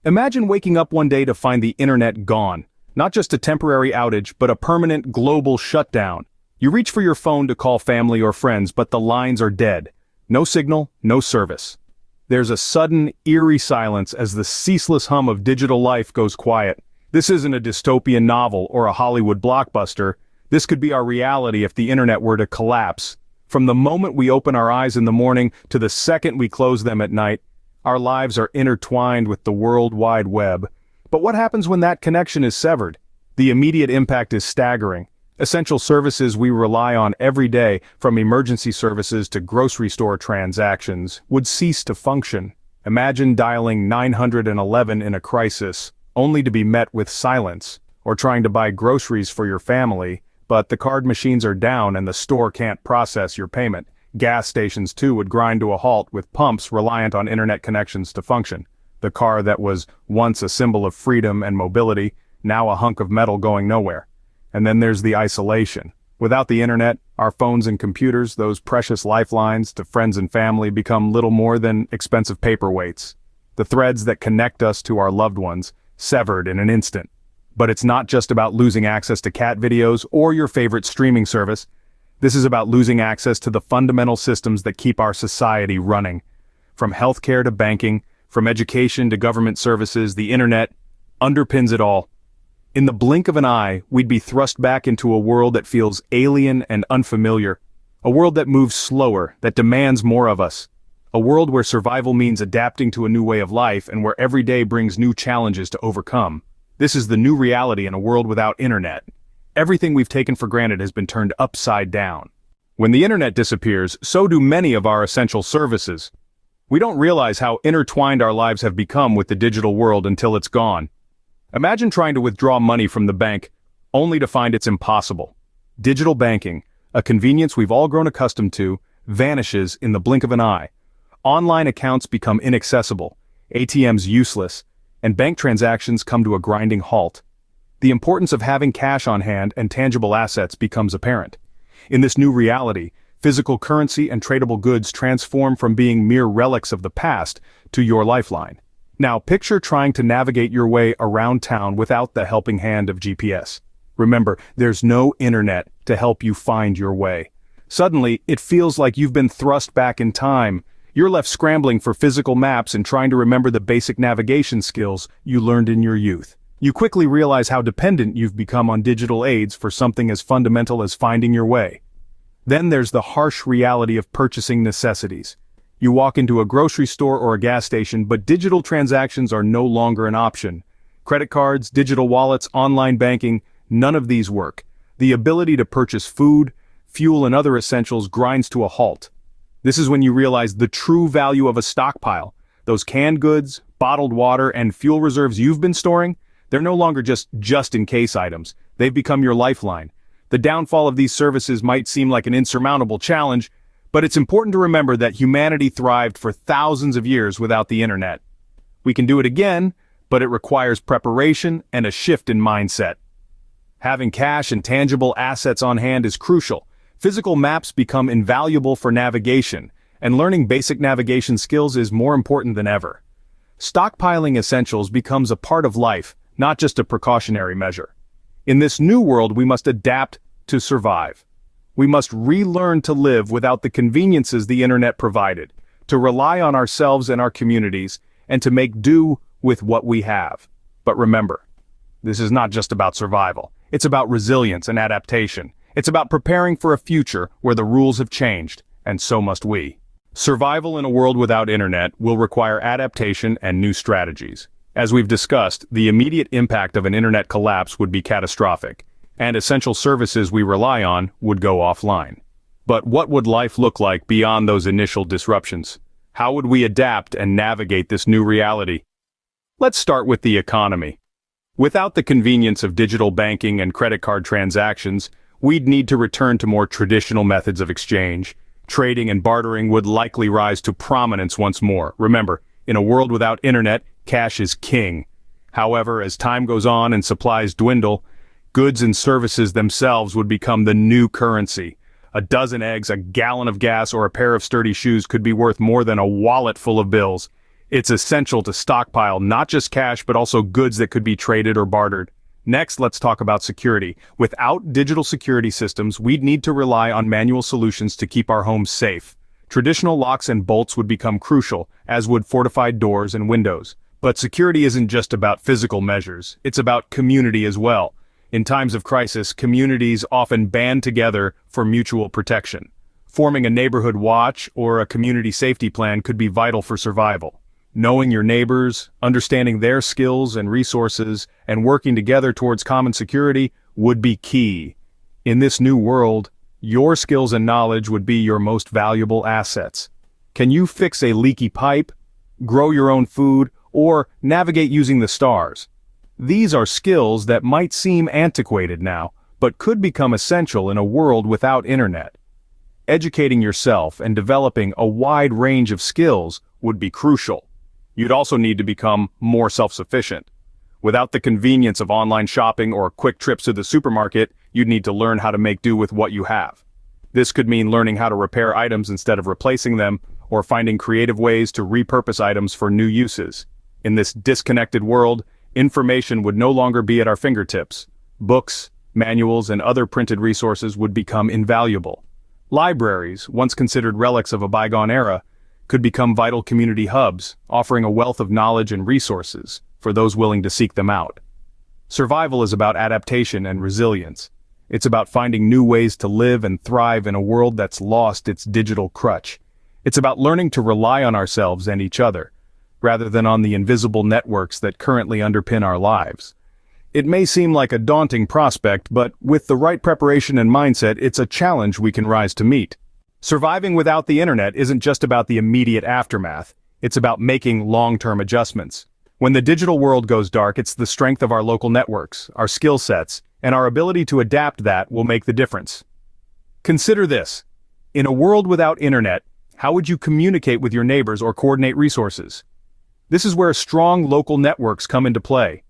Imagine waking up one day to find the internet gone. Not just a temporary outage, but a permanent global shutdown. You reach for your phone to call family or friends, but the lines are dead. No signal, no service. There's a sudden, eerie silence as the ceaseless hum of digital life goes quiet. This isn't a dystopian novel or a Hollywood blockbuster. This could be our reality if the internet were to collapse. From the moment we open our eyes in the morning to the second we close them at night, our lives are intertwined with the World Wide Web. But what happens when that connection is severed? The immediate impact is staggering. Essential services we rely on every day, from emergency services to grocery store transactions, would cease to function. Imagine dialing 911 in a crisis, only to be met with silence, or trying to buy groceries for your family, but the card machines are down and the store can't process your payment. Gas stations too would grind to a halt, with pumps reliant on internet connections to function. The car that was once a symbol of freedom and mobility, now a hunk of metal going nowhere. And then there's the isolation. Without the internet, our phones and computers, those precious lifelines to friends and family, become little more than expensive paperweights. The threads that connect us to our loved ones, severed in an instant. But it's not just about losing access to cat videos or your favorite streaming service. This is about losing access to the fundamental systems that keep our society running. From healthcare to banking, from education to government services, the internet underpins it all. In the blink of an eye, we'd be thrust back into a world that feels alien and unfamiliar. A world that moves slower, that demands more of us. A world where survival means adapting to a new way of life and where every day brings new challenges to overcome. This is the new reality in a world without internet. Everything we've taken for granted has been turned upside down. When the internet disappears, so do many of our essential services. We don't realize how intertwined our lives have become with the digital world until it's gone. Imagine trying to withdraw money from the bank, only to find it's impossible. Digital banking, a convenience we've all grown accustomed to, vanishes in the blink of an eye. Online accounts become inaccessible, ATMs useless, and bank transactions come to a grinding halt. The importance of having cash on hand and tangible assets becomes apparent. In this new reality, physical currency and tradable goods transform from being mere relics of the past to your lifeline. Now picture trying to navigate your way around town without the helping hand of GPS. Remember, there's no internet to help you find your way. Suddenly, it feels like you've been thrust back in time. You're left scrambling for physical maps and trying to remember the basic navigation skills you learned in your youth. You quickly realize how dependent you've become on digital aids for something as fundamental as finding your way. Then there's the harsh reality of purchasing necessities. You walk into a grocery store or a gas station, but digital transactions are no longer an option. Credit cards, digital wallets, online banking, none of these work. The ability to purchase food, fuel, and other essentials grinds to a halt. This is when you realize the true value of a stockpile. Those canned goods, bottled water, and fuel reserves you've been storing, they're no longer just-in-case items. They've become your lifeline. The downfall of these services might seem like an insurmountable challenge, but it's important to remember that humanity thrived for thousands of years without the internet. We can do it again, but it requires preparation and a shift in mindset. Having cash and tangible assets on hand is crucial. Physical maps become invaluable for navigation, and learning basic navigation skills is more important than ever. Stockpiling essentials becomes a part of life, not just a precautionary measure. In this new world, we must adapt to survive. We must relearn to live without the conveniences the internet provided, to rely on ourselves and our communities, and to make do with what we have. But remember, this is not just about survival. It's about resilience and adaptation. It's about preparing for a future where the rules have changed, and so must we. Survival in a world without internet will require adaptation and new strategies. As we've discussed, the immediate impact of an internet collapse would be catastrophic, and essential services we rely on would go offline. But what would life look like beyond those initial disruptions? How would we adapt and navigate this new reality? Let's start with the economy. Without the convenience of digital banking and credit card transactions, we'd need to return to more traditional methods of exchange. Trading and bartering would likely rise to prominence once more. Remember, in a world without internet, cash is king. However, as time goes on and supplies dwindle, goods and services themselves would become the new currency. A dozen eggs, a gallon of gas, or a pair of sturdy shoes could be worth more than a wallet full of bills. It's essential to stockpile not just cash but also goods that could be traded or bartered. Next, let's talk about security. Without digital security systems, we'd need to rely on manual solutions to keep our homes safe. Traditional locks and bolts would become crucial, as would fortified doors and windows. But security isn't just about physical measures, it's about community as well. In times of crisis, communities often band together for mutual protection. Forming a neighborhood watch or a community safety plan could be vital for survival. Knowing your neighbors, understanding their skills and resources, and working together towards common security would be key. In this new world, your skills and knowledge would be your most valuable assets. Can you fix a leaky pipe, grow your own food, or navigate using the stars? These are skills that might seem antiquated now, but could become essential in a world without internet. Educating yourself and developing a wide range of skills would be crucial. You'd also need to become more self-sufficient. Without the convenience of online shopping or quick trips to the supermarket, you'd need to learn how to make do with what you have. This could mean learning how to repair items instead of replacing them, or finding creative ways to repurpose items for new uses. In this disconnected world, information would no longer be at our fingertips. Books, manuals, and other printed resources would become invaluable. Libraries, once considered relics of a bygone era, could become vital community hubs, offering a wealth of knowledge and resources for those willing to seek them out. Survival is about adaptation and resilience. It's about finding new ways to live and thrive in a world that's lost its digital crutch. It's about learning to rely on ourselves and each other, rather than on the invisible networks that currently underpin our lives. It may seem like a daunting prospect, but with the right preparation and mindset, it's a challenge we can rise to meet. Surviving without the internet isn't just about the immediate aftermath, it's about making long-term adjustments. When the digital world goes dark, it's the strength of our local networks, our skill sets, and our ability to adapt that will make the difference. Consider this. In a world without internet, how would you communicate with your neighbors or coordinate resources? This is where strong local networks come into play.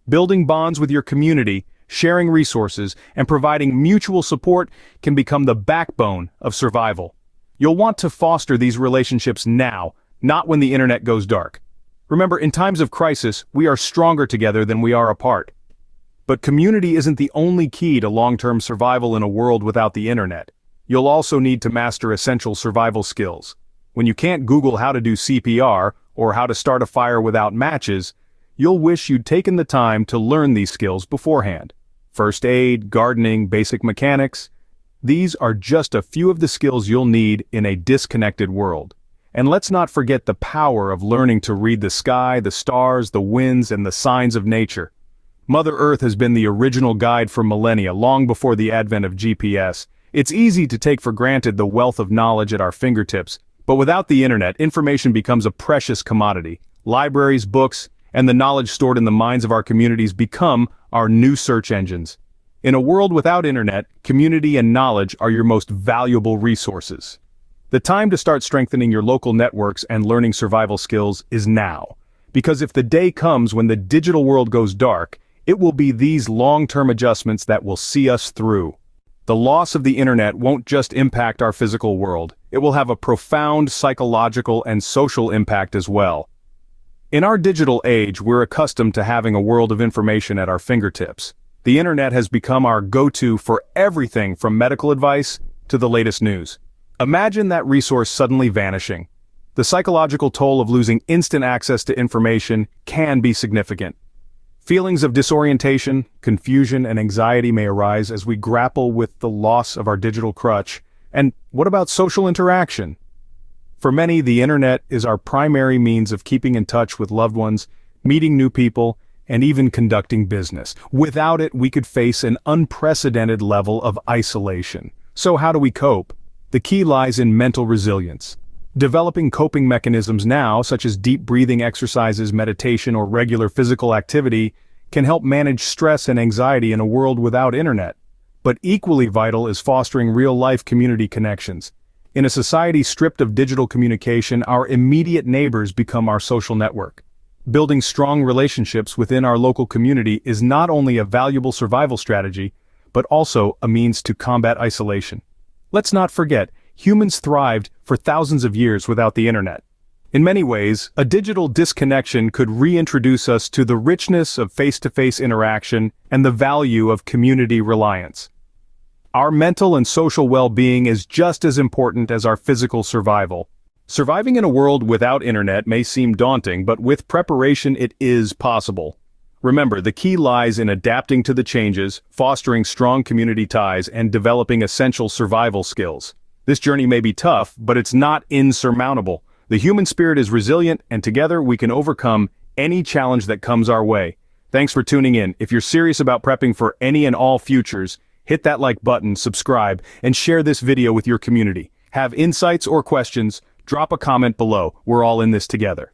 Building bonds with your community, sharing resources, and providing mutual support can become the backbone of survival. You'll want to foster these relationships now, not when the internet goes dark. Remember, in times of crisis, we are stronger together than we are apart. But community isn't the only key to long-term survival in a world without the internet. You'll also need to master essential survival skills. When you can't Google how to do CPR or how to start a fire without matches, you'll wish you'd taken the time to learn these skills beforehand. First aid, gardening, basic mechanics. These are just a few of the skills you'll need in a disconnected world. And let's not forget the power of learning to read the sky, the stars, the winds, and the signs of nature. Mother Earth has been the original guide for millennia, long before the advent of GPS. It's easy to take for granted the wealth of knowledge at our fingertips, but without the internet, information becomes a precious commodity. Libraries, books, and the knowledge stored in the minds of our communities become our new search engines. In a world without internet, community and knowledge are your most valuable resources. The time to start strengthening your local networks and learning survival skills is now. Because if the day comes when the digital world goes dark, it will be these long-term adjustments that will see us through. The loss of the internet won't just impact our physical world, it will have a profound psychological and social impact as well. In our digital age, we're accustomed to having a world of information at our fingertips. The internet has become our go-to for everything from medical advice to the latest news. Imagine that resource suddenly vanishing. The psychological toll of losing instant access to information can be significant. Feelings of disorientation, confusion, and anxiety may arise as we grapple with the loss of our digital crutch. And what about social interaction? For many, the internet is our primary means of keeping in touch with loved ones, meeting new people, and even conducting business. Without it, we could face an unprecedented level of isolation. So how do we cope? The key lies in mental resilience. Developing coping mechanisms now, such as deep breathing exercises, meditation, or regular physical activity, can help manage stress and anxiety in a world without internet. But equally vital is fostering real-life community connections. In a society stripped of digital communication, our immediate neighbors become our social network. Building strong relationships within our local community is not only a valuable survival strategy, but also a means to combat isolation. Let's not forget, humans thrived for thousands of years without the internet. In many ways, a digital disconnection could reintroduce us to the richness of face-to-face interaction and the value of community reliance. Our mental and social well-being is just as important as our physical survival. Surviving in a world without internet may seem daunting, but with preparation it is possible. Remember, the key lies in adapting to the changes, fostering strong community ties, and developing essential survival skills. This journey may be tough, but it's not insurmountable. The human spirit is resilient, and together we can overcome any challenge that comes our way. Thanks for tuning in. If you're serious about prepping for any and all futures, hit that like button, subscribe, and share this video with your community. Have insights or questions? Drop a comment below. We're all in this together.